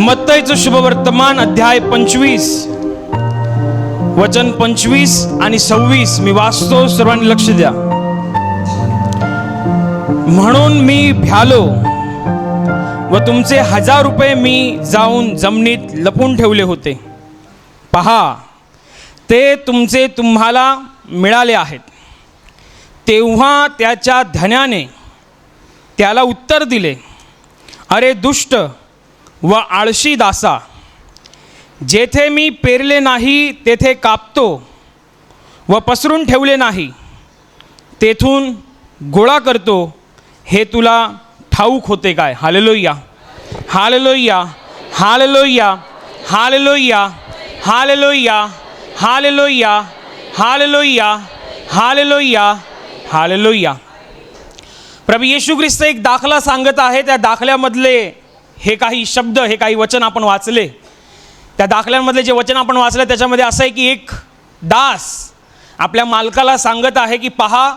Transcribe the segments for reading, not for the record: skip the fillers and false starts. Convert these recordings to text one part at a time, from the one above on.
मत्तईचं शुभवर्तमान अध्याय 25 वचन 25 आणि 26 मी वाचतो, सर्वांनी लक्ष द्या. म्हणून मी भ्यालो व तुमचे 1000 रुपये मी जाऊन जमिनीत लपून ठेवले होते. पहा, ते तुमचे तुम्हाला मिळाले आहेत. तेव्हा त्याच्या धन्याने त्याला उत्तर दिले, अरे दुष्ट व आळशी दासा, जेथे मी पेरले नाही तेथे कापतो व पसरून ठेवले नाही तेथून गोळा करतो, हे तुला ठाऊक होते काय? Hallelujah, hallelujah, hallelujah, hallelujah, hallelujah, hallelujah, hallelujah, hallelujah, hallelujah. प्रभू येशू ख्रिस्त एक दाखला सांगत आहे. त्या दाखल्यामधले हे काही शब्द, हे काही वचन आपण वाचले. त्या दाखल्यांमधले जे वचन आपण वाचले त्याच्यामध्ये असं आहे की एक दास आपल्या मालकाला सांगत आहे की पहा,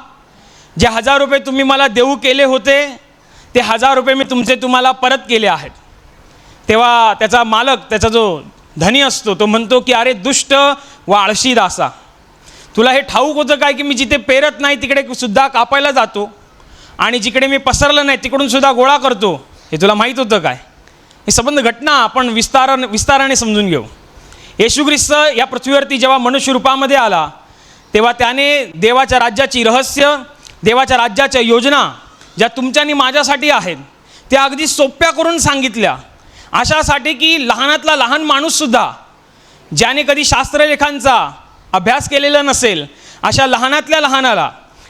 जे 1000 रुपये तुम्ही मला देऊ केले होते ते 1000 रुपये मी तुम्हाला परत केले आहेत. तेव्हा त्याचा मालक, त्याचा जो धनी असतो, तो म्हणतो की अरे दुष्ट व आळशी दासा, तुला हे ठाऊक होतं काय की मी जिथे पेरत नाही तिकडे सुद्धा कापायला जातो आणि जिकडे मी पसरलं नाही तिकडून सुद्धा गोळा करतो, हे तुला माहीत होतं काय? ही संबंध घटना आपण विस्ताराने समजून घेऊ. येशू ख्रिस्त या पृथ्वीवरती जेव्हा मनुष्य रूपामध्ये आला तेव्हा त्याने देवाच्या राज्याची रहस्य, देवाच्या राज्याच्या योजना ज्या तुमच्या आणि माझ्यासाठी आहेत त्या अगदी सोप्या करून सांगितल्या. अशासाठी की लहानातला लहान माणूससुद्धा, ज्याने कधी शास्त्रलेखांचा अभ्यास केलेला नसेल, अशा लहानातल्या लहानाला,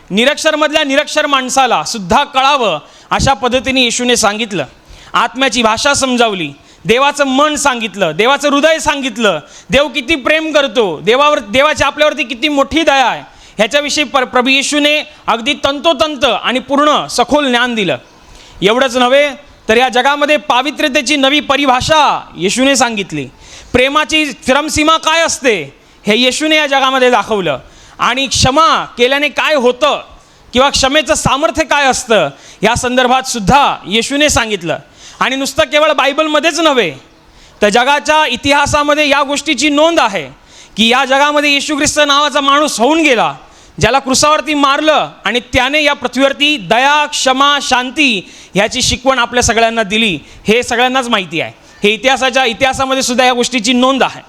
निरक्षरमधल्या निरक्षर माणसाला सुद्धा कळावं अशा पद्धतीने येशूने सांगितलं. आत्म्याची भाषा समजावली, देवाचं मन सांगितलं, देवाचं हृदय सांगितलं, देव किती प्रेम करतो, देवाची आपल्यावरती किती मोठी दया आहे ह्याच्याविषयी प्रभू येशूने अगदी तंतोतंत आणि पूर्ण सखोल ज्ञान दिलं. एवढंच नव्हे तर या जगामध्ये पावित्र्यतेची नवी परिभाषा येशूने सांगितली. प्रेमाची क्रमसीमा काय असते हे येशूने या जगामध्ये दाखवलं. आणि क्षमा केल्याने काय होतं किंवा क्षमेचं सामर्थ्य काय असतं या संदर्भात सुद्धा येशूने सांगितलं. आणि नुसतं केवळ बायबलमध्येच नव्हे तर जगाच्या इतिहासामध्ये या गोष्टीची नोंद आहे की या जगामध्ये येशू ख्रिस्त नावाचा माणूस होऊन गेला, ज्याला क्रुसावरती मारलं आणि त्याने या पृथ्वीवरती दया, क्षमा, शांती ह्याची शिकवण आपल्या सगळ्यांना दिली. हे सगळ्यांनाच माहिती आहे. हे इतिहासामध्ये सुद्धा या गोष्टीची नोंद आहे.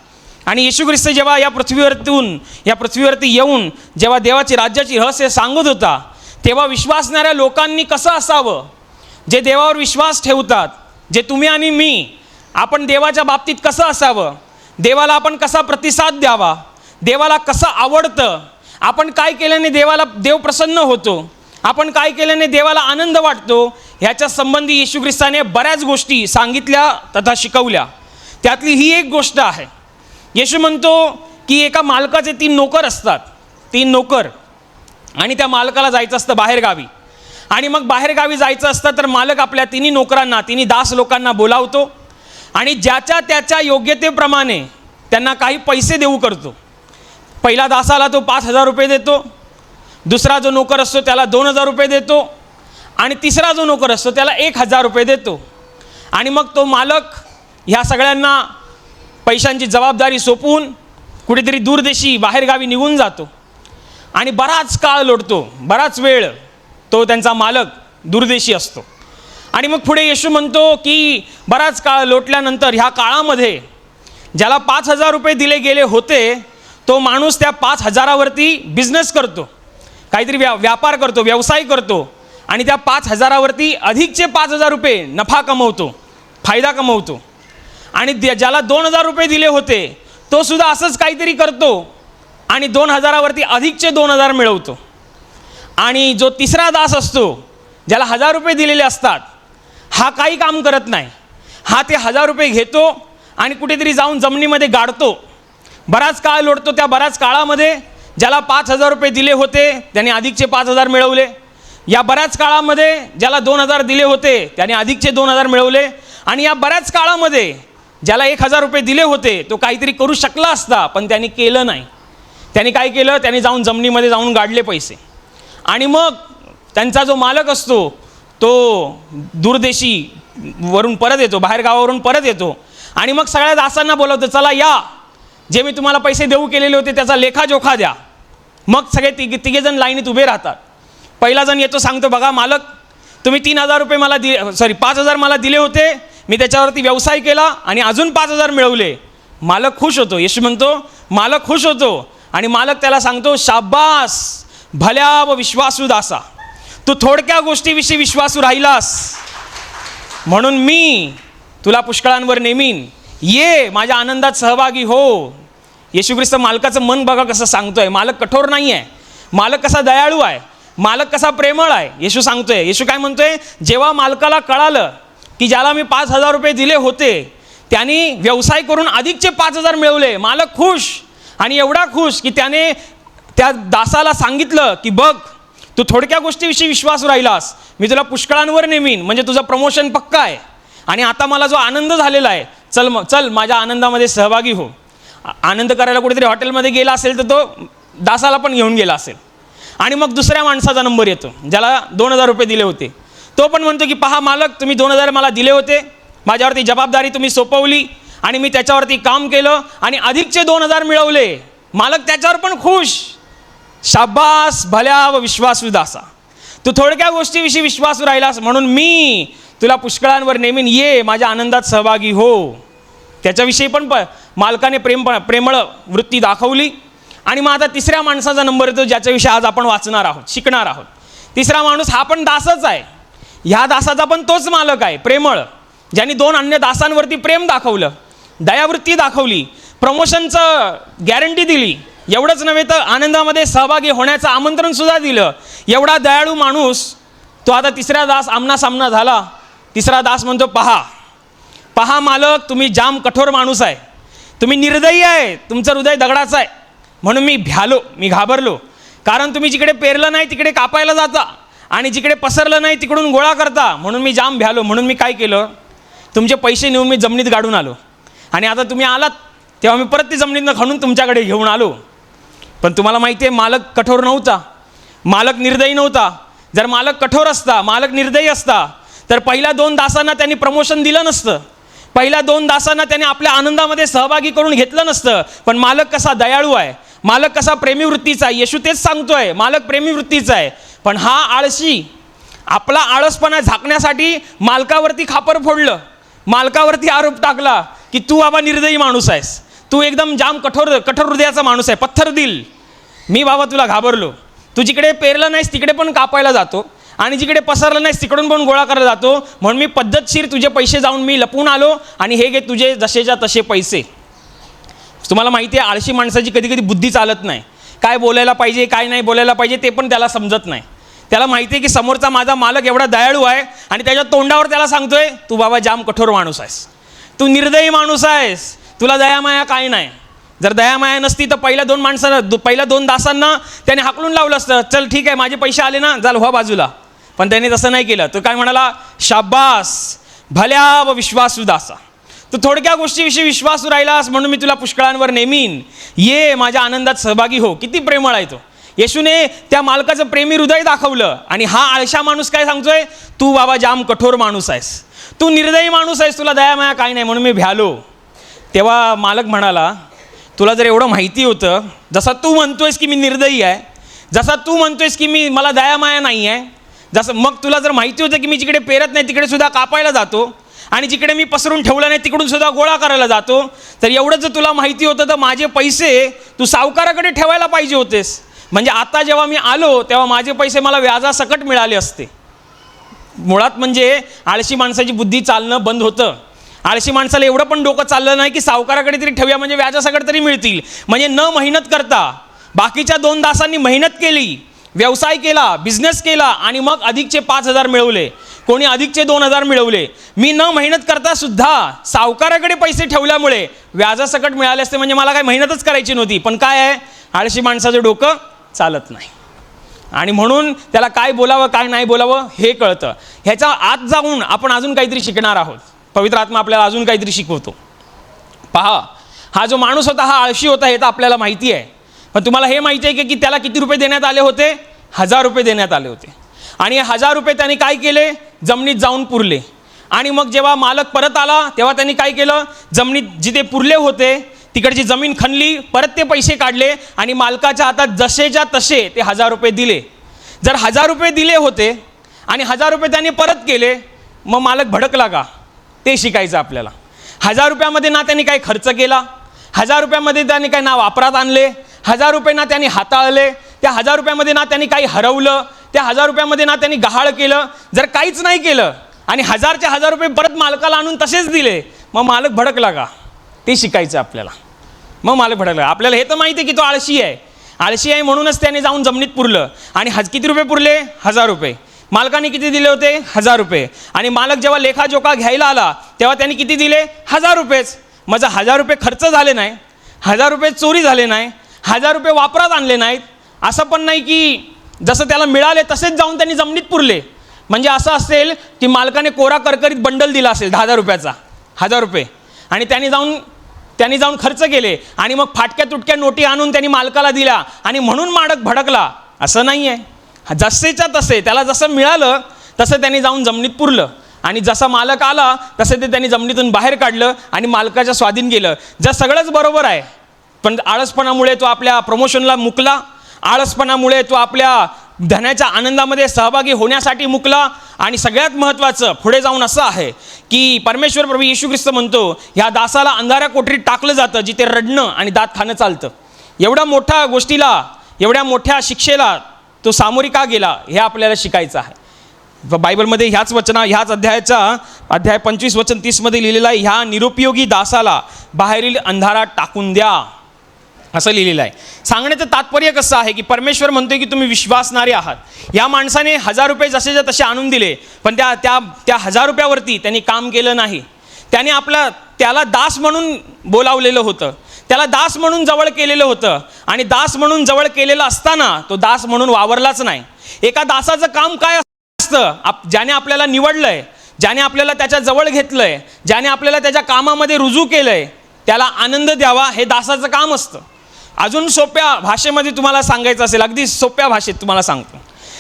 आणि येशू ख्रिस्त जेव्हा या पृथ्वीवरती येऊन जेव्हा देवाची राज्याची रहस्य सांगत होता तेव्हा विश्वासणाऱ्या लोकांनी कसं असावं, जे देवावर विश्वास ठेवतात, जे तुम्ही आणि मी, आपण देवाच्या बाबतीत कसं असावं, देवाला आपण कसा प्रतिसाद द्यावा, देवाला कसं आवडतं, आपण काय केल्याने देव प्रसन्न होतो, आपण काय केल्याने देवाला आनंद वाटतो, ह्याच्या संबंधी येशू ख्रिस्ताने बऱ्याच गोष्टी सांगितल्या तथा शिकवल्या. त्यातली ही एक गोष्ट आहे. येशू म्हणतो की एका मालकाचे 3 नोकर असतात, 3 नोकर, आणि त्या मालकाला जायचं असतं बाहेरगावी. आणि मग बाहेरगावी जायचं असतं तर मालक आपल्या 3 नोकरांना, 3 दास लोकांना बोलावतो आणि ज्याच्या त्याच्या योग्यतेप्रमाणे त्यांना काही पैसे देऊ करतो. पहिला दासाला तो 5000 रुपये देतो, दुसरा जो नोकर असतो त्याला 2000 रुपये देतो आणि तिसरा जो नोकर असतो त्याला 1000 रुपये देतो. आणि मग तो मालक ह्या सगळ्यांना पैशांची जबाबदारी सोपवून कुठेतरी दूरदेशी बाहेरगावी निघून जातो आणि बराच काळ लोटतो, बराच वेळ तो त्यांचा मालक दूरदेशी असतो. आणि मग पुढे येशू म्हणतो की बराच काळ लोटल्यानंतर ह्या काळामध्ये ज्याला 5000 रुपये दिले गेले होते तो माणूस त्या 5000वरती बिझनेस करतो, काहीतरी व्यापार करतो, व्यवसाय करतो आणि त्या 5000वरती अधिकचे 5000 रुपये नफा कमवतो, फायदा कमवतो. आणि ज्याला 2000 रुपये दिले होते तो सुद्धा असंच काहीतरी करतो आणि 2000वरती अधिकचे 2000 मिळवतो. आणि जो तिसरा दास असतो, ज्याला 1000 रुपये दिलेले असतात, हा काही काम करत नाही. हा ते 1000 रुपये घेतो आणि कुठेतरी जाऊन जमिनीमध्ये गाडतो. बराच काळ लोटतो. त्या बऱ्याच काळामध्ये ज्याला 5000 रुपये दिले होते त्याने अधिकचे 5000 मिळवले. या बऱ्याच काळामध्ये ज्याला 2000 दिले होते त्याने अधिकचे 2000 मिळवले. आणि या बऱ्याच काळामध्ये ज्याला 1000 रुपये दिले होते तो काहीतरी करू शकला असता पण त्यांनी केलं नाही. त्यांनी काय केलं, त्यांनी जाऊन जमिनीमध्ये जाऊन गाडले पैसे. आणि मग त्यांचा जो मालक असतो तो दूरदेशी वरून परत येतो, बाहेर गावावरून परत येतो आणि मग सगळ्या दासांना बोलवतो, चला या, जे मी तुम्हाला पैसे देऊ केलेले होते त्याचा लेखाजोखा द्या. मग सगळे तिघेजण लाईनीत उभे राहतात. पहिला जण येतो, सांगतो, बघा मालक, तुम्ही 3,000 रुपये मला 5,000 मला दिले होते, मी त्याच्यावरती व्यवसाय केला आणि अजून 5,000 मिळवले. मालक खुश होतो. येशू म्हणतो मालक खुश होतो आणि मालक त्याला सांगतो, शाबास भल्या व विश्वासू दासा, तू थोडक्या गोष्टीविषयी विश्वासू राहिलास म्हणून मी तुला पुष्कळांवर नेमीन, ये माझ्या आनंदात सहभागी हो. येशू ख्रिस्त मालकाचं मन बघा कसं सांगतोय. मालक कठोर नाही आहे, मालक कसा दयाळू आहे, मालक कसा प्रेमळ आहे. येशू सांगतोय, येशू काय म्हणतोय, जेव्हा मालकाला कळालं की ज्याला मी 5,000 रुपये दिले होते त्यांनी व्यवसाय करून अधिकचे 5,000 मिळवले, मालक खुश. आणि एवढा खुश की त्याने त्या दासाला सांगितलं की बघ, तू थोडक्या गोष्टीविषयी विश्वास राहिलास, मी तुला पुष्कळांवर नेमीन, म्हणजे तुझं प्रमोशन पक्का आहे. आणि आता मला जो आनंद झालेला आहे, चल माझ्या आनंदामध्ये सहभागी हो. आनंद करायला कुठेतरी हॉटेलमध्ये गेला असेल तर तो दासाला पण घेऊन गेला असेल. आणि मग दुसऱ्या माणसाचा नंबर येतो, ज्याला 2,000 रुपये दिले होते. तो पण म्हणतो की पहा मालक, तुम्ही 2,000 मला दिले होते, माझ्यावरती जबाबदारी तुम्ही सोपवली आणि मी त्याच्यावरती काम केलं आणि अधिकचे 2,000 मिळवले. मालक त्याच्यावर पण खुश. शाबास भल्या व विश्वासू दासा, तू थोडक्या गोष्टीविषयी विश्वासू राहिलास म्हणून मी तुला पुष्कळांवर नेमीन, ये माझ्या आनंदात सहभागी हो. त्याच्याविषयी पण मालकाने प्रेमळ वृत्ती दाखवली. आणि मग आता तिसऱ्या माणसाचा नंबर येतो, ज्याच्याविषयी आज आपण वाचणार आहोत, शिकणार आहोत. तिसरा माणूस हा पण दासच आहे. ह्या दासाचा पण तोच मालक आहे, प्रेमळ, ज्यांनी 2 अन्य दासांवरती प्रेम दाखवलं, दयावृत्ती दाखवली, प्रमोशनचं गॅरंटी दिली. एवढंच नव्हे तर आनंदामध्ये सहभागी होण्याचं आमंत्रण सुद्धा दिलं. एवढा दयाळू माणूस तो आता तिसरा दास आमनासामना झाला. तिसरा दास म्हणतो, पहा मालक, तुम्ही जाम कठोर माणूस आहे, तुम्ही निर्दयी आहे, तुमचं हृदय दगडाचं आहे म्हणून मी भ्यालो, मी घाबरलो. कारण तुम्ही जिकडे पेरलं नाही तिकडे कापायला जाता आणि जिकडे पसरलं नाही तिकडून गोळा करता, म्हणून मी जाम भ्यालो. म्हणून मी काय केलं, तुमचे पैसे नेऊन मी जमिनीत गाडून आलो आणि आता तुम्ही आलात तेव्हा मी परत ती जमिनीतनं खणून तुमच्याकडे घेऊन आलो. पण तुम्हाला माहिती आहे, मालक कठोर नव्हता, मालक निर्दयी नव्हता. जर मालक कठोर असता, मालक निर्दयी असता तर पहिल्या 2 दासांना त्यांनी प्रमोशन दिलं नसतं, पहिल्या 2 दासांना त्यांनी आपल्या आनंदामध्ये सहभागी करून घेतलं नसतं. पण मालक कसा दयाळू आहे, मालक कसा प्रेमी वृत्तीचा आहे. येशू तेच सांगतोय, मालक प्रेमी वृत्तीचा आहे. पण हा आळशी आपला आळसपणा झाकण्यासाठी मालकावरती खापर फोडलं, मालकावरती आरोप टाकला की तू बाबा निर्दयी माणूस आहेस, तू एकदम जाम कठोर हृदयाचा माणूस आहे, पत्थर दिल, मी बाबा तुला घाबरलो. तू जिकडे पेरलं नाहीस तिकडे पण कापायला जातो आणि जिकडे पसरलं नाहीस तिकडून पण गोळा करायला जातो, म्हणून मी पद्धतशीर तुझे पैसे जाऊन मी लपवून आलो आणि हे घे तुझे जसेच्या तसे पैसे. तुम्हाला माहिती आहे, आळशी माणसाची कधी कधी बुद्धी चालत नाही. काय बोलायला पाहिजे, काय नाही बोलायला पाहिजे ते पण त्याला समजत नाही. त्याला माहिती आहे की समोरचा माझा मालक एवढा दयाळू आहे आणि त्याच्या तोंडावर त्याला सांगतोय, तू बाबा जाम कठोर माणूस आहेस, तू निर्दयी माणूस आहेस, तुला दयामाया काय नाही. जर दयामाया नसती तर पहिल्या 2 दासांना त्याने हाकलून लावलं असतं, चल ठीक आहे माझे पैसे आले ना, झालं व्हा बाजूला. पण त्याने तसं नाही केलं. तो काय म्हणाला, शाबास भल्या व विश्वासू दासा, तू थोडक्या गोष्टीविषयी विश्वासू राहिलास म्हणून मी तुला पुष्कळांवर नेमीन, ये माझ्या आनंदात सहभागी हो. किती प्रेमळ आहे तो. येशूने त्या मालकाचं प्रेमी हृदय दाखवलं. आणि हा आळशा माणूस काय सांगतोय, तू बाबा जाम कठोर माणूस आहेस, तू निर्दयी माणूस आहेस, तुला दयामाया काय नाही म्हणून मी भ्यालो. तेव्हा मालक म्हणाला, तुला जर एवढं माहिती होतं, जसा तू म्हणतोयस की मी निर्दयी आहे, जसा तू म्हणतोयस की मला दयामाया नाही आहे, जसं मग तुला जर माहिती होतं की मी जिकडे पेरत नाही तिकडे सुद्धा कापायला जातो आणि जिकडे मी पसरून ठेवलं नाही तिकडून सुद्धा गोळा करायला जातो, तर एवढं जर तुला माहिती होतं तर माझे पैसे तू सावकाराकडे ठेवायला पाहिजे होतेस. म्हणजे आता जेव्हा मी आलो तेव्हा माझे पैसे मला व्याजासकट मिळाले असते. मुळात म्हणजे आळशी माणसाची बुद्धी चालणं बंद होतं. आळशी माणसाला एवढं पण डोकं चाललं नाही की सावकाराकडे तरी ठेवूया म्हणजे व्याजासकट तरी मिळतील. म्हणजे न मेहनत करता बाकीच्या 2 दासांनी मेहनत केली, व्यवसाय केला, बिझनेस केला आणि मग अधिकचे 5,000 मिळवले, कोणी अधिकचे 2,000 मिळवले. मी न मेहनत करता सुद्धा सावकाराकडे पैसे ठेवल्यामुळे व्याजासकट मिळाले असते. म्हणजे मला काय मेहनतच करायची नव्हती. पण काय आहे, आळशी माणसाचं डोकं चालत नाही आणि म्हणून त्याला काय बोलावं काय नाही बोलावं हे कळतं. ह्याच्या आत जाऊन आपण अजून काहीतरी शिकणार आहोत. पवित्र आत्मा आपल्याला अजून काहीतरी शिकवतो. पहा, हा जो माणूस होता हा आळशी होता हे तर आपल्याला माहिती आहे. पण तुम्हाला हे माहिती आहे की त्याला किती रुपये देण्यात आले होते? 1,000 रुपये देण्यात आले होते. आणि 1,000 रुपये त्याने काय केले? जमिनीत जाऊन पुरले. आणि मग जेव्हा मालक परत आला तेव्हा त्यांनी काय केलं, जमिनीत जिथे पुरले होते तिकडची जमीन खणली, परत ते पैसे काढले आणि मालकाच्या हातात जसेच्या तसे ते 1000 रुपये दिले. जर 1000 रुपये दिले होते आणि 1000 रुपये त्यांनी परत केले, मग मालक भडकला का, ते शिकायचं आपल्याला. 1000 रुपयामध्ये ना त्यांनी काही खर्च केला, 1000 रुपयामध्ये त्यांनी काही ना वापरात आणले, 1000 रुपये ना त्यांनी हाताळले, त्या 1000 रुपयामध्ये ना त्यांनी काही हरवलं, त्या 1000 रुपयामध्ये ना त्यांनी गहाळ केलं. जर काहीच नाही केलं आणि 1000चे 1000 रुपये परत मालकाला आणून तसेच दिले, मग मालक भडकला का, ते शिकायचं आपल्याला. मग मालक भडकला. आपल्याला हे तर माहिती आहे की तो आळशी आहे, आळशी आहे म्हणूनच त्याने जाऊन जमिनीत पुरलं. आणि किती रुपये पुरले, 1000 रुपये. मालकाने किती दिले होते, 1000 रुपये. आणि मालक जेव्हा लेखाजोखा घ्यायला आला तेव्हा त्यांनी किती दिले, 1000 रुपयेच. माझा 1000 रुपये खर्च झाले नाही, 1000 रुपये चोरी झाले नाही, 1000 रुपये वापरात आणले नाहीत. असं पण नाही की जसं त्याला मिळाले तसेच जाऊन त्यांनी जमिनीत पुरले. म्हणजे असं असेल की मालकाने कोरा करकरीत बंडल दिला असेल 10,000 रुपयाचा, 1000 रुपये, आणि त्यांनी जाऊन खर्च केले आणि मग फाटक्या तुटक्या नोटी आणून त्यांनी मालकाला दिल्या आणि म्हणून मालक भडकला. असं नाही आहे. जसेच्या तसे त्याला जसं मिळालं तसं त्यांनी जाऊन जमिनीत पुरलं आणि जसा मालक आला तसं ते त्यांनी जमिनीतून बाहेर काढलं आणि मालकाच्या स्वाधीन केलं. जर सगळंच बरोबर आहे पण आळसपणामुळे तो आपल्या प्रमोशनला मुकला, आळसपणामुळे तो आपल्या धनाच्या आनंदामध्ये सहभागी होण्यासाठी मुकला. आणि सगळ्यात महत्त्वाचं पुढे जाऊन असं आहे की परमेश्वर प्रभू येशू ख्रिस्त म्हणतो, ह्या दासाला अंधाऱ्या कोठडीत टाकलं जातं जिथे रडणं आणि दात खाणं चालतं. एवढ्या मोठ्या गोष्टीला, एवढ्या मोठ्या शिक्षेला तो सामोरी का गेला हे आपल्याला शिकायचं आहे. बायबलमध्ये ह्याच अध्याय 25 वचन 30 मध्ये लिहिलेलं आहे, ह्या निरुपयोगी दासाला बाहेरील अंधारात टाकून द्या, असं लिहिलेलं आहे. सांगण्याचं तात्पर्य कसं आहे की परमेश्वर म्हणतोय की तुम्ही विश्वासणारे आहात. या माणसाने 1000 रुपये जसेच्या तसे आणून दिले, पण त्या 1000 रुपयावरती त्यांनी काम केलं नाही. त्याने त्याला दास म्हणून बोलावलेलं होतं, त्याला दास म्हणून जवळ केलेलं होतं आणि दास म्हणून जवळ केलेलं असताना तो दास म्हणून वावरलाच नाही. एका दासाचं काम काय असतं, ज्याने आपल्याला निवडलंय, ज्याने आपल्याला त्याच्या जवळ घेतलंय, ज्याने आपल्याला त्याच्या कामामध्ये रुजू केलंय, त्याला आनंद द्यावा हे दासाचं काम असतं. अजून सोप्या भाषेमध्ये तुम्हाला सांगायचं असेल, अगदी सोप्या भाषेत तुम्हाला सांगतो.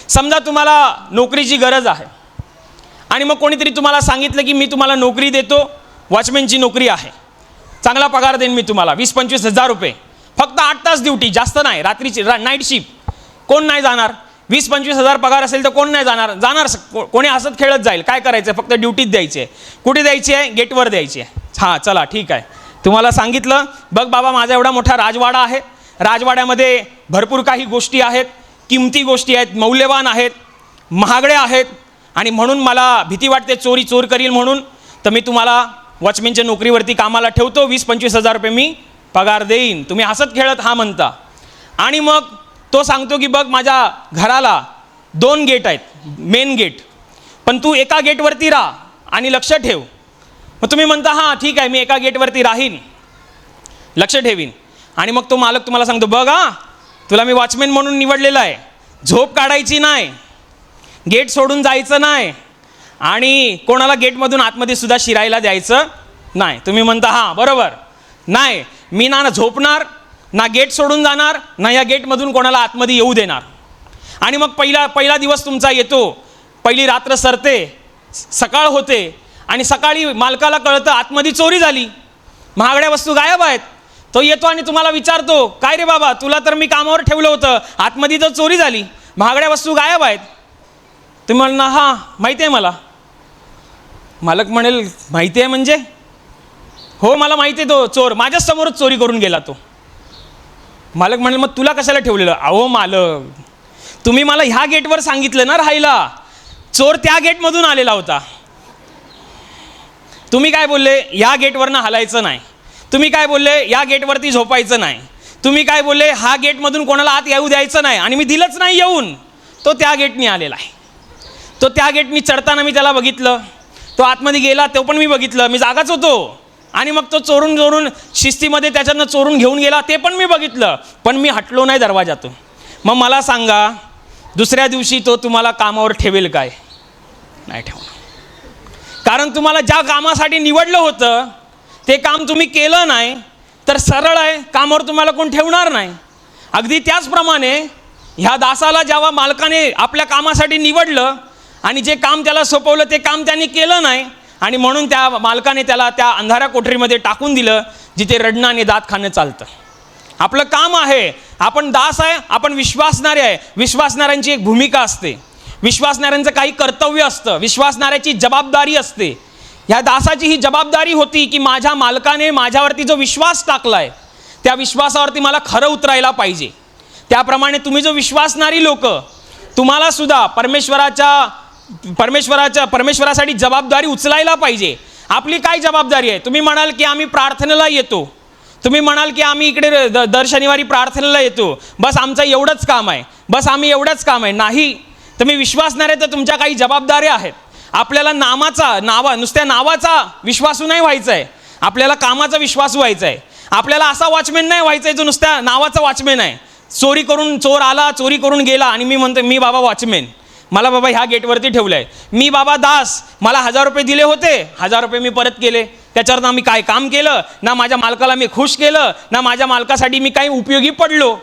समजा तुम्हाला नोकरीची गरज आहे आणि मग कोणीतरी तुम्हाला सांगितलं की मी तुम्हाला नोकरी देतो, वॉचमॅनची नोकरी आहे, चांगला पगार देईन मी तुम्हाला, 20-25 हजार रुपये, फक्त 8 तास ड्युटी, जास्त नाही, रात्रीची नाईट शिफ्ट. कोण नाही जाणार? 20-25 हजार पगार असेल तर कोण नाही जाणार कोणी हसत खेळत जाईल. काय करायचं आहे, फक्त ड्युटीच द्यायची आहे. कुठे द्यायची आहे? गेटवर द्यायची आहे. हां चला ठीक आहे. तुम्हाला सांगितलं, बघ बाबा माझा एवढा मोठा राजवाडा आहे, राजवाड्यामध्ये भरपूर काही गोष्टी आहेत, किमती गोष्टी आहेत, मौल्यवान आहेत, महागड्या आहेत, आणि म्हणून मला भीती वाटते चोर करील म्हणून, तर मी तुम्हाला वॉचमॅनच्या नोकरीवरती कामाला ठेवतो, 20-25 हजार रुपये मी पगार देईन. तुम्ही हसत खेळत हा म्हणता. आणि मग तो सांगतो की बघ माझ्या घराला 2 गेट आहेत, मेन गेट, पण तू एका गेटवरती राहा आणि लक्ष ठेव. मग तुम्ही म्हणता हां ठीक आहे, मी एका गेटवरती राहीन, लक्ष ठेवीन. आणि मग तो मालक तुम्हाला सांगतो, बघ हां तुला मी वॉचमॅन म्हणून निवडलेला आहे, झोप काढायची नाही, गेट सोडून जायचं नाही, आणि कोणाला गेटमधून आतमध्ये सुद्धा शिरायला द्यायचं नाही. तुम्ही म्हणता हां बरोबर, नाही मी ना झोपणार, ना गेट सोडून जाणार, ना या गेटमधून कोणाला आतमध्ये येऊ देणार. आणि मग पहिला दिवस तुमचा येतो, पहिली रात्र सरते, सकाळ होते आणि सकाळी मालकाला कळतं आतमध्ये चोरी झाली, महागड्या वस्तू गायब आहेत. तो येतो आणि तुम्हाला विचारतो, काय रे बाबा तुला तर मी कामावर ठेवलं होतं, आतमध्ये तर चोरी झाली, महागड्या वस्तू गायब आहेत. तुम्ही म्हणणार हां माहिती आहे मला. मालक म्हणेल माहिती आहे म्हणजे? हो मला माहिती आहे, तो चोर माझ्याच समोरच चोरी करून गेला तो. मालक म्हणेल मग तुला कशाला ठेवलेलं? अहो मालक तुम्ही मला ह्या गेटवर सांगितलं ना राहायला, चोर त्या गेटमधून आलेला होता. तुम्ही काय बोलले? या गेटवरनं हलायचं नाही. तुम्ही काय बोलले? या गेटवरती झोपायचं नाही. तुम्ही काय बोलले? हा गेटमधून कोणाला आत येऊ द्यायचं नाही. आणि मी दिलंच नाही येऊन. तो त्या गेटनी आलेला आहे. तो त्या गेटनी चढताना मी त्याला बघितलं, तो आतमध्ये गेला तो पण मी बघितलं, मी जागाच होतो. आणि मग तो चोरून शिस्तीमध्ये त्याच्यानं चोरून घेऊन गेला ते पण मी बघितलं, पण मी हटलो नाही दरवाजातून. मग मला सांगा दुसऱ्या दिवशी तो तुम्हाला कामावर ठेवेल काय? नाही ठेवणार. कारण तुम्हाला ज्या कामासाठी निवडलं होतं ते काम तुम्ही केलं नाही तर सरळ आहे, कामावर तुम्हाला कोण ठेवणार नाही. अगदी त्याचप्रमाणे ह्या दासाला जेव्हा मालकाने आपल्या कामासाठी निवडलं आणि जे काम त्याला सोपवलं ते काम त्याने केलं नाही, आणि म्हणून त्या मालकाने त्याला त्या अंधाऱ्या कोठरीमध्ये टाकून दिलं, जिथे रडणं आणि दात खाणं चालतं. आपलं काम आहे, आपण दास आहे, आपण विश्वासणारे आहे. विश्वासणाऱ्यांची एक भूमिका असते, विश्वासणाऱ्यांचं काही कर्तव्य असतं, विश्वासणाऱ्याची जबाबदारी असते. ह्या दासाची ही जबाबदारी होती की माझ्या मालकाने माझ्यावरती जो विश्वास टाकलाय, त्या विश्वासावरती मला खरं उतरायला पाहिजे. त्याप्रमाणे तुम्ही जो विश्वासणारी लोक, तुम्हाला सुद्धा परमेश्वरासाठी जबाबदारी उचलायला पाहिजे. आपली काय जबाबदारी आहे? तुम्ही म्हणाल की आम्ही प्रार्थनेला येतो, तुम्ही म्हणाल की आम्ही इकडे दर शनिवारी प्रार्थनेला येतो, बस आमचं एवढंच काम आहे, बस आम्ही एवढंच काम आहे. नाही, तुम्ही विश्वासणारे तर तुमच्या काही जबाबदाऱ्या आहेत. आपल्याला नुसत्या नावाचा विश्वासू नाही व्हायचा आहे, आपल्याला कामाचा विश्वासू व्हायचा आहे. आपल्याला असा वॉचमॅन नाही व्हायचा आहे जो नुसत्या नावाचा वॉचमॅन आहे. चोर आला, चोरी करून गेला आणि मी म्हणतो मी बाबा वॉचमॅन, मला बाबा ह्या गेटवरती ठेवलं आहे. मी बाबा दास, मला 1000 रुपये दिले होते, 1000 रुपये मी परत केले. त्याच्यावर ना मी काय काम केलं, ना माझ्या मालकाला मी खुश केलं, ना माझ्या मालकासाठी मी काही उपयोगी पडलो.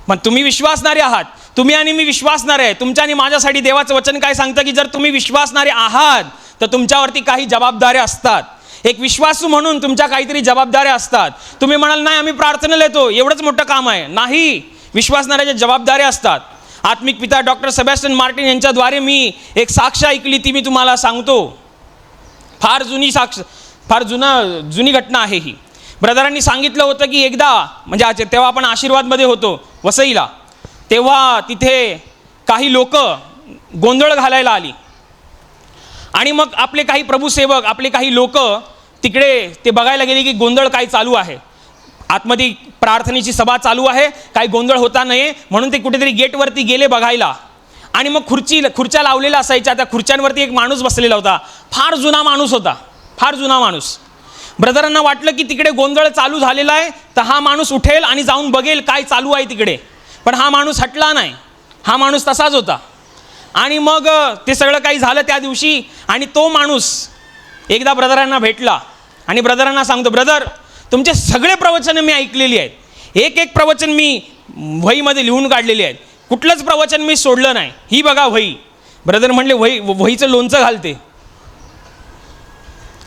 पण तुम्ही विश्वासणारे आहात, तुम्ही आणि मी विश्वासणारे आहे. तुमच्या आणि माझ्यासाठी देवाचं वचन काय सांगतं की जर तुम्ही विश्वासणारे आहात तर तुमच्यावरती काही जबाबदाऱ्या असतात. एक विश्वासू म्हणून तुमच्या काहीतरी जबाबदाऱ्या असतात. तुम्ही म्हणाल नाही आम्ही प्रार्थनेला येतो, एवढंच मोठं काम आहे. नाही, विश्वासणाऱ्याच्या जबाबदाऱ्या असतात. आत्मिक पिता डॉक्टर सेबॅस्टियन मार्टिन यांच्याद्वारे मी एक साक्ष ऐकली, ती मी तुम्हाला सांगतो. फार जुनी घटना आहे ही. ब्रदरांनी सांगितलं होतं की एकदा, म्हणजे तेव्हा आपण आशीर्वादमध्ये होतो वसईला, तेव्हा तिथे काही लोक गोंधळ घालायला आली आणि मग आपले काही प्रभुसेवक, आपले काही लोक तिकडे ते बघायला गेले की गोंधळ काय चालू आहे. आतमध्ये प्रार्थनेची सभा चालू आहे, काही गोंधळ होता नये म्हणून ते कुठेतरी गेटवरती गेले बघायला. आणि मग खुर्च्या लावलेल्या असायच्या, त्या खुर्च्यांवरती एक माणूस बसलेला होता. फार जुना माणूस होता, फार जुना माणूस. ब्रदरांना वाटलं की तिकडे गोंधळ चालू झालेला आहे, तर हा माणूस उठेल आणि जाऊन बघेल काय चालू आहे तिकडे. पण हा माणूस हटला नाही, हा माणूस तसाच होता. आणि मग ते सगळं काही झालं त्या दिवशी. आणि तो माणूस एकदा ब्रदरांना भेटला आणि ब्रदरांना सांगतो, ब्रदर तुमचे सगळे प्रवचनं मी ऐकलेली आहेत, एक प्रवचन मी वहीमध्ये लिहून काढलेली आहेत, कुठलंच प्रवचन मी सोडलं नाही, ही बघा वही. ब्रदर म्हणले वहीचं लोणचं घालते.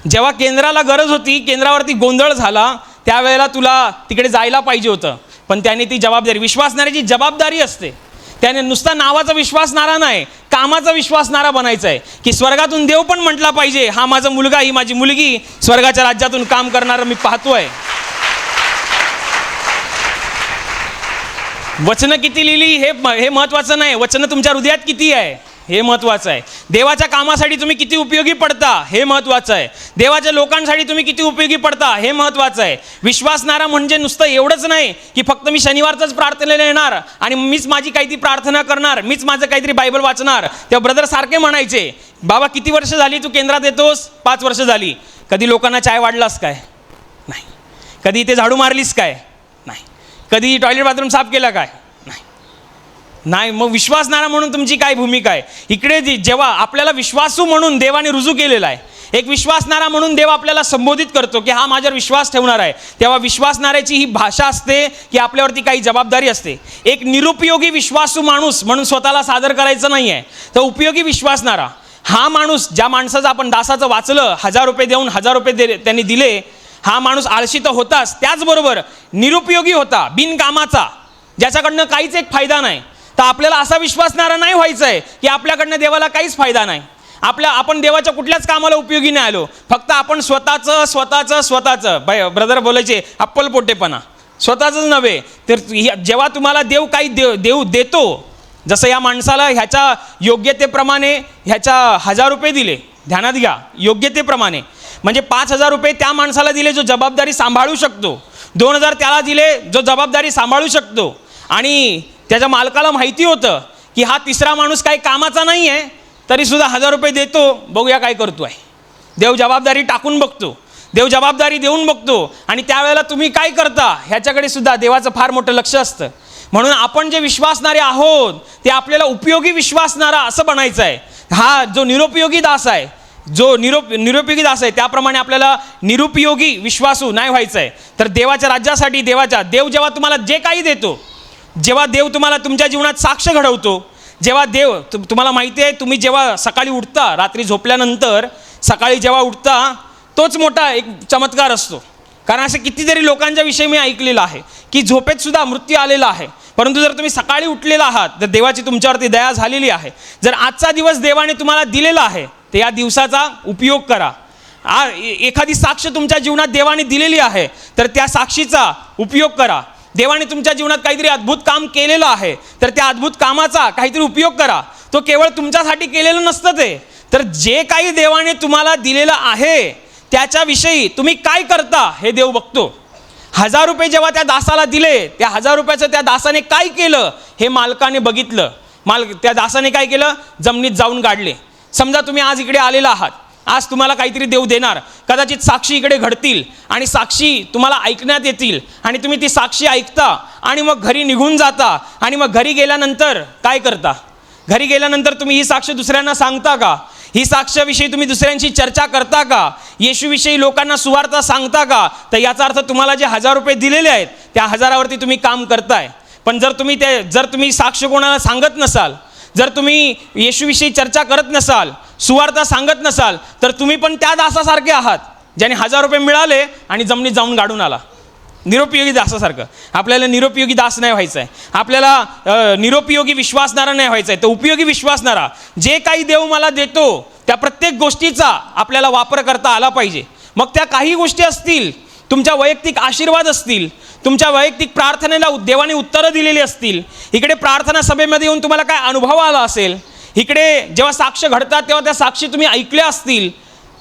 जेव्हा केंद्राला गरज होती, केंद्रावरती गोंधळ झाला, त्यावेळेला तुला तिकडे जायला पाहिजे होतं. पण त्याने ती जबाबदारी, विश्वासणाऱ्याची जबाबदारी असते, त्याने नुसता नावाचा विश्वासणारा नाही, कामाचा विश्वासणारा बनायचा आहे. की स्वर्गातून देव पण म्हटला पाहिजे, हा माझा मुलगा, ही माझी मुलगी स्वर्गाच्या राज्यातून काम करणारं मी पाहतोय. वचनं किती लिहिली हे महत्त्वाचं नाही, वचनं तुमच्या हृदयात किती आहे हे महत्त्वाचं आहे. देवाच्या कामासाठी तुम्ही किती उपयोगी पडता हे महत्त्वाचं आहे. देवाच्या लोकांसाठी तुम्ही किती उपयोगी पडता हे महत्त्वाचं आहे. विश्वासणारा म्हणजे नुसतं एवढंच नाही की फक्त मी शनिवारचंच प्रार्थनेला येणार आणि मीच माझी काहीतरी प्रार्थना करणार, मीच माझं काहीतरी बायबल वाचणार. तेव्हा ब्रदर सारखे म्हणायचे, बाबा किती वर्ष झाली तू केंद्रात येतोस? 5 वर्ष झाली. कधी लोकांना चाय वाढलास काय? नाही. कधी इथे झाडू मारलीस काय? नाही. कधी टॉयलेट बाथरूम साफ केला काय? नाही. मग विश्वासणारा म्हणून तुमची काय भूमिका आहे? इकडे जेव्हा आपल्याला विश्वासू म्हणून देवाने रुजू केलेला आहे, एक विश्वासणारा म्हणून देव आपल्याला संबोधित करतो की हा माझ्यावर विश्वास ठेवणार आहे, तेव्हा विश्वासणाऱ्याची ही भाषा असते की आपल्यावरती काही जबाबदारी असते. एक निरुपयोगी विश्वासू माणूस म्हणून स्वतःला सादर करायचं नाही आहे, तर उपयोगी विश्वासणारा हा माणूस, ज्या माणसाचं आपण दासाचं वाचलं, 1000 रुपये देऊन 1000 रुपये त्यांनी दिले, हा माणूस आळशी तर होताच, त्याचबरोबर निरुपयोगी होता, बिनकामाचा, ज्याच्याकडनं काहीच एक फायदा नाही. तर आपल्याला असा विश्वासणारा नाही व्हायचं आहे की आपल्याकडनं देवाला काहीच फायदा नाही, आपण देवाच्या कुठल्याच कामाला उपयोगी नाही आलो, फक्त आपण स्वतःचं ब्रदर बोलायचे अप्पलपोटेपणा, स्वतःचंच नव्हे. तर जेव्हा तुम्हाला देव काही देतो, जसं या माणसाला ह्याच्या योग्यतेप्रमाणे ह्याच्या 1000 रुपये दिले, ध्यानात घ्या, योग्यतेप्रमाणे म्हणजे 5000 रुपये त्या माणसाला दिले जो जबाबदारी सांभाळू शकतो, 2000 त्याला दिले जो जबाबदारी सांभाळू शकतो. आणि त्याच्या मालकाला माहिती होतं की हा तिसरा माणूस काही कामाचा नाही आहे, तरीसुद्धा 1000 रुपये देतो, बघूया काय करतो आहे. देव जबाबदारी टाकून बघतो, देव जबाबदारी देऊन बघतो. आणि त्यावेळेला तुम्ही काय करता ह्याच्याकडे सुद्धा देवाचं फार मोठं लक्ष असतं. म्हणून आपण जे विश्वासणारे आहोत ते आपल्याला उपयोगी विश्वासणारा असं बनायचं आहे. हा जो निरुपयोगी दास आहे, जो निरुपयोगी दास आहे, त्याप्रमाणे आपल्याला निरुपयोगी विश्वासू नाही व्हायचं आहे. तर देवाच्या राज्यासाठी देव जेव्हा तुम्हाला जे काही देतो, जेव्हा देव तुम्हाला तुमच्या जीवनात साक्ष घडवतो, जेव्हा देव तुम्हाला माहिती आहे, तुम्ही जेव्हा सकाळी उठता, रात्री झोपल्यानंतर सकाळी जेव्हा उठता तोच मोठा एक चमत्कार असतो. कारण असं कितीतरी लोकांच्या विषयी मी ऐकलेलं आहे की झोपेत सुद्धा मृत्यू आलेला आहे, परंतु जर तुम्ही सकाळी उठलेला आहात तर देवाची तुमच्यावरती दया झालेली आहे. जर आजचा दिवस देवाने तुम्हाला दिलेला आहे तर या दिवसाचा उपयोग करा. एखादी साक्ष तुमच्या जीवनात देवाने दिलेली आहे तर त्या साक्षीचा उपयोग करा. देवाने तुमच्या जीवनात काहीतरी अद्भुत काम केलेलं आहे तर त्या अद्भुत कामाचा काहीतरी उपयोग करा. तो केवळ तुमच्यासाठी केलेलं नसतं ते, तर जे काही देवाने तुम्हाला दिलेलं आहे त्याच्याविषयी तुम्ही काय करता हे देव बघतो. 1000 रुपये जेव्हा त्या दासाला दिले, त्या 1000 रुपयाचं त्या दासाने काय केलं हे मालकाने बघितलं. त्या दासाने काय केलं, जमिनीत जाऊन गाडले. समजा तुम्ही आज इकडे आलेला आहात, आज तुम्हाला काहीतरी देव देणार, कदाचित साक्षी इकडे घडतील आणि साक्षी तुम्हाला ऐकण्यात येतील आणि तुम्ही ती साक्षी ऐकता आणि मग घरी निघून जाता. आणि मग घरी गेल्यानंतर काय करता, घरी गेल्यानंतर तुम्ही ही साक्ष दुसऱ्यांना सांगता का, ही साक्षाविषयी तुम्ही दुसऱ्यांशी चर्चा करता का, येशूविषयी लोकांना सुवार्ता सांगता का. तर याचा अर्थ तुम्हाला जे 1000 रुपये दिलेले आहेत त्या 1000वरती तुम्ही काम करताय. पण जर तुम्ही साक्ष कोणाला सांगत नसाल, जर तुम्ही येशूविषयी चर्चा करत नसाल, सुवार्ता सांगत नसाल, तर तुम्ही पण त्या दासासारखे आहात ज्याने 1000 रुपये मिळाले आणि जमिनीत जाऊन गाडून आला. निरुपयोगी दासासारखं. आपल्याला निरुपयोगी दास नाही व्हायचं आहे, आपल्याला निरुपयोगी विश्वासणारा नाही व्हायचं आहे, तर उपयोगी विश्वासणारा. जे काही देव मला देतो त्या प्रत्येक गोष्टीचा आपल्याला वापर करता आला पाहिजे. मग त्या काही गोष्टी असतील, तुमच्या वैयक्तिक आशीर्वाद असतील, तुमच्या वैयक्तिक प्रार्थनेला देवाने उत्तरं दिलेली असतील, इकडे प्रार्थना सभेमध्ये येऊन तुम्हाला काय अनुभव आला असेल, इकडे जेव्हा साक्ष घडतात तेव्हा त्या साक्षी तुम्ही ऐकल्या असतील,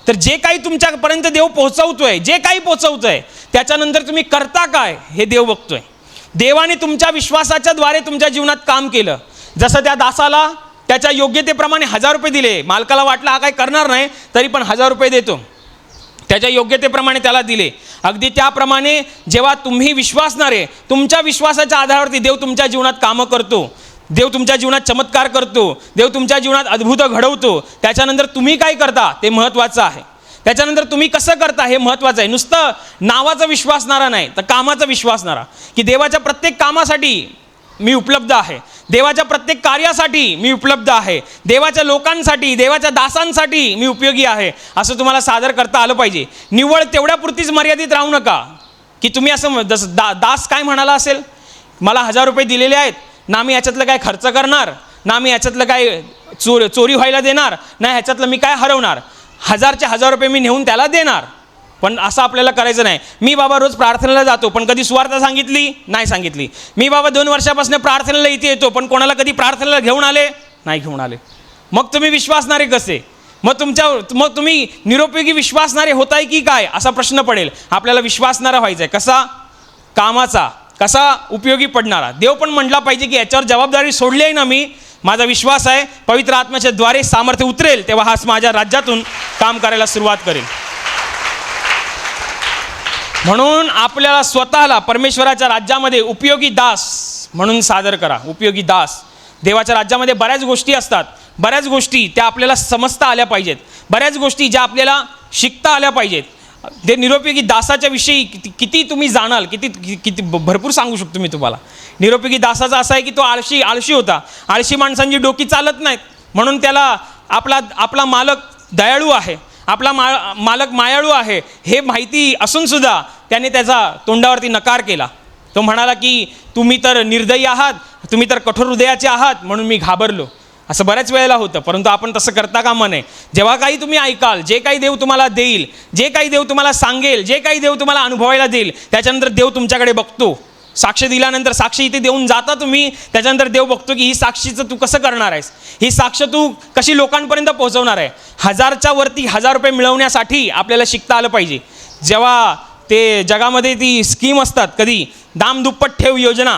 तर जे काही तुमच्यापर्यंत देव पोहोचवतोय, जे काही पोहोचवतोय त्याच्यानंतर तुम्ही करता काय हे देव बघतोय. देवाने तुमच्या विश्वासाच्या द्वारे तुमच्या जीवनात काम केलं. जसं त्या दासाला त्याच्या योग्यतेप्रमाणे 1000 रुपये दिले, मालकाला वाटलं हा काय करणार नाही तरी पण 1000 रुपये देतो, त्याच्या योग्यतेप्रमाणे त्याला दिले. अगदी त्याप्रमाणे जेव्हा तुम्ही विश्वासणारे, तुमच्या विश्वासाच्या आधारावरती देव तुमच्या जीवनात कामं करतो, देव तुमच्या जीवनात चमत्कार करतो, देव तुमच्या जीवनात अद्भुत घडवतो. त्याच्यानंतर तुम्ही काय करता ते महत्त्वाचं आहे. त्याच्यानंतर तुम्ही कसं करता हे महत्त्वाचं आहे. नुसतं नावाचा विश्वासणारा नाही तर कामाचा विश्वासणारा, की देवाच्या प्रत्येक कामासाठी मी उपलब्ध आहे, देवाच्या प्रत्येक कार्यासाठी मी उपलब्ध आहे, देवाच्या लोकांसाठी, देवाच्या दासांसाठी मी उपयोगी आहे, असं तुम्हाला सादर करता आलं पाहिजे. निव्वळ तेवढ्यापुरतीच मर्यादित राहू नका की तुम्ही असं दास काय म्हणाला असेल, मला 1000 रुपये दिलेले आहेत, ना मी ह्याच्यातलं काय खर्च करणार, ना मी ह्याच्यातलं काय चोरी व्हायला देणार, ना ह्याच्यातलं मी काय हरवणार, 1000चे 1000 रुपये मी नेऊन त्याला देणार. पण असं आपल्याला करायचं नाही. मी बाबा रोज प्रार्थनेला जातो पण कधी सुवार्ता सांगितली नाही सांगितली. मी बाबा 2 वर्षापासून प्रार्थनेला इथे येतो पण कोणाला कधी प्रार्थनेला घेऊन आले नाही घेऊन आले. मग तुम्ही विश्वासणारे कसे, मग तुम्ही निरुपयोगी विश्वासणारे होताय की काय असा प्रश्न पडेल. आपल्याला विश्वासणारा व्हायचा आहे. कसा, कामाचा, कसा उपयोगी पडणारा. देव पण म्हटला पाहिजे की याच्यावर जबाबदारी सोडली आहे ना मी, माझा विश्वास आहे पवित्र आत्म्याच्या द्वारे सामर्थ्य उतरेल तेव्हा हा माझ्या राज्यातून काम करायला सुरुवात करेल. म्हणून आपल्याला स्वतःला परमेश्वराच्या राज्यामध्ये उपयोगी दास म्हणून सादर करा. उपयोगी दास. देवाच्या राज्यामध्ये बऱ्याच गोष्टी असतात, बऱ्याच गोष्टी त्या आपल्याला समजता आल्या पाहिजेत, बऱ्याच गोष्टी ज्या आपल्याला शिकता आल्या पाहिजेत. ते निरुपयोगी दासाच्या विषयी किती तुम्ही जाणाल, किती भरपूर सांगू शकतो मी तुम्हाला. निरुपयोगी दासाचा असा आहे की तो आळशी होता. आळशी माणसांची डोकी चालत नाहीत म्हणून त्याला आपला मालक दयाळू आहे, आपला मालक मायाळू आहे हे माहिती असून सुद्धा त्याने त्याचा तोंडावरती नकार केला. तो म्हणाला की तुम्ही तर निर्दयी आहात, तुम्ही तर कठोर हृदयाचे आहात म्हणून मी घाबरलो. असं बऱ्याच वेळेला होतं, परंतु आपण तसं करता कामा नये. जेव्हा काही तुम्ही ऐकाल, जे काही देव तुम्हाला देईल, जे काही देव तुम्हाला सांगेल, जे काही देव तुम्हाला अनुभवायला देईल, त्याच्यानंतर देव तुमच्याकडे बघतो. साक्ष दिल्यानंतर साक्षी इथे देऊन जाता तुम्ही, त्याच्यानंतर देव बघतो की ही साक्षीचं तू कसं करणार आहेस, ही साक्ष तू कशी लोकांपर्यंत पोहोचवणार आहे. 1000च्या वरती 1000 रुपये मिळवण्यासाठी आपल्याला शिकता आलं पाहिजे. जेव्हा ते जगामध्ये ती स्कीम असतात, कधी दाम दुप्पट ठेव योजना,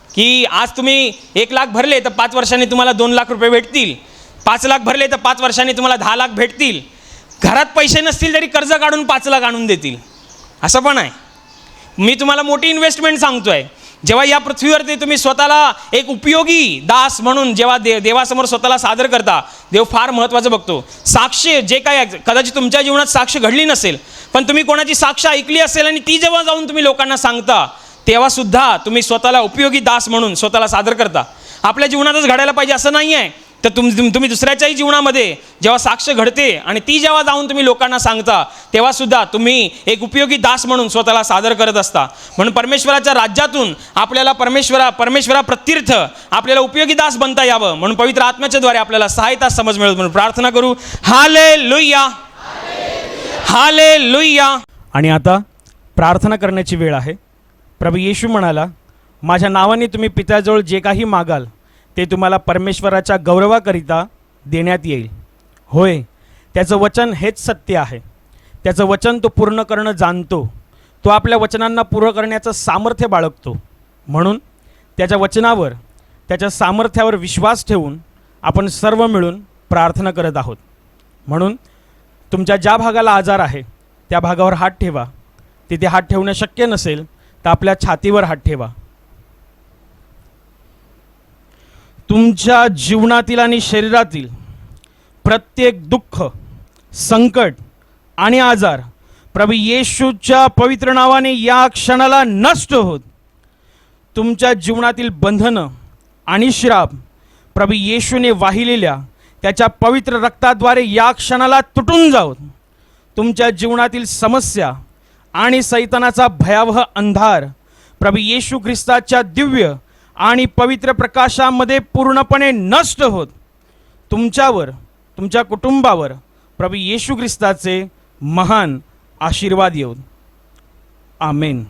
की आज तुम्ही 1 लाख भरले तर 5 वर्षांनी तुम्हाला 2 लाख रुपये भेटतील, 5 लाख भरले तर 5 वर्षांनी तुम्हाला 10 लाख भेटतील. घरात पैसे नसतील तरी कर्ज काढून 5 लाख आणून देतील, असं पण आहे. मी तुम्हाला मोठी इन्व्हेस्टमेंट सांगतोय. जेव्हा या पृथ्वीवरती तुम्ही स्वतःला एक उपयोगी दास म्हणून जेव्हा देवासमोर स्वतःला सादर करता, देव फार महत्त्वाचं बघतो. साक्ष जे काय, कदाचित तुमच्या जीवनात साक्ष घडली नसेल पण तुम्ही कोणाची साक्ष ऐकली असेल आणि ती जेव्हा जाऊन तुम्ही लोकांना सांगता तेव्हा सुद्धा तुम्ही स्वतःला उपयोगी दास म्हणून स्वतःला सादर करता. आपल्या जीवनातच घडायला पाहिजे असं नाही आहे. तर तुम्ही दुसऱ्याच्याही जीवनामध्ये जेव्हा साक्ष घडते आणि ती जेव्हा जाऊन तुम्ही लोकांना सांगता, तेव्हासुद्धा तुम्ही एक उपयोगी दास म्हणून स्वतःला सादर करत असता. म्हणून परमेश्वराच्या राज्यातून आपल्याला परमेश्वरा प्रत्यर्थ आपल्याला उपयोगी दास बनता यावं म्हणून पवित्र आत्म्याच्या द्वारे आपल्याला सहायता समज मिळत म्हणून प्रार्थना करू. Hallelujah, hallelujah. आणि आता प्रार्थना करण्याची वेळ आहे. प्रभू येशू म्हणाला, माझ्या नावाने तुम्ही पित्याजवळ जे काही मागाल ते तुम्हाला परमेश्वराच्या गौरवाकरिता देण्यात येईल. होय, त्याचं वचन हेच सत्य आहे. त्याचं वचन तो पूर्ण करणं जाणतो. तो आपल्या वचनांना पूर्ण करण्याचं सामर्थ्य बाळगतो. म्हणून त्याच्या वचनावर, त्याच्या सामर्थ्यावर विश्वास ठेवून आपण सर्व मिळून प्रार्थना करत आहोत. म्हणून तुमच्या ज्या भागाला आजार आहे त्या भागावर हात ठेवा. तिथे हात ठेवणं शक्य नसेल तर आपल्या छातीवर हात ठेवा. तुमच्या जीवनातील आणि शरीरातील प्रत्येक दुःख, संकट आणि आजार प्रभू येशूच्या पवित्र नावाने या क्षणाला नष्ट होत. तुमच्या जीवनातील बंधनं आणि श्राप प्रभू येशूने वाहिलेल्या त्याच्या पवित्र रक्ताद्वारे या क्षणाला तुटून जावत. तुमच्या जीवनातील समस्या आणि सैतानाचा भयावह अंधार प्रभू येशू ख्रिस्ताच्या दिव्य आणि पवित्र प्रकाशामध्ये पूर्णपणे नष्ट होत तुमच्यावर, तुमच्या कुटुंबावर प्रभू येशू ख्रिस्ताचे महान आशीर्वाद येऊत. आमेन.